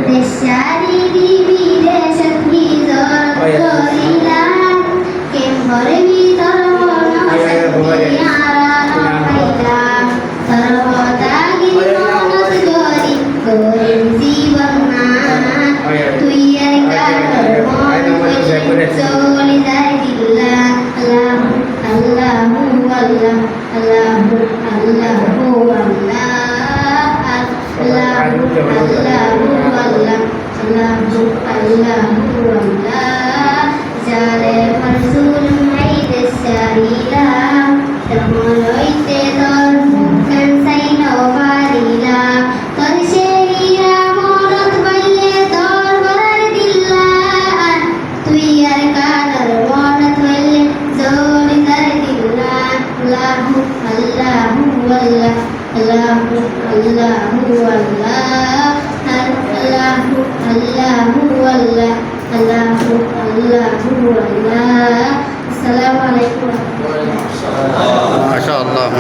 দেশারি বিদেশত বিজর করিলাম কেম্বরে ভিতর মনসিয়ারা পাইলাম সর্বদাগি মনত গরি গরিব জীবন না তুই আর কার মন চলি যায় দিল্লা আল্লাহু আল্লাহ আল্লাহু আল্লাহু আল্লাহ Allahu Allah, Allahu Allah, Jale Rasul Maide Sarila, Termoloite Dor Bukan Saino Varila, Terserira Monot Baye Dor Bardillan, Tuyar Kadar Monot Baye Zoli Dardillan, Allahu Allahu Allah. Allahu Allahu Allah Allahu Allahu Allah Allahu Allahu Allah Assalamualaikum warahmatullahi wabarakatuh. মাশাআল্লাহ।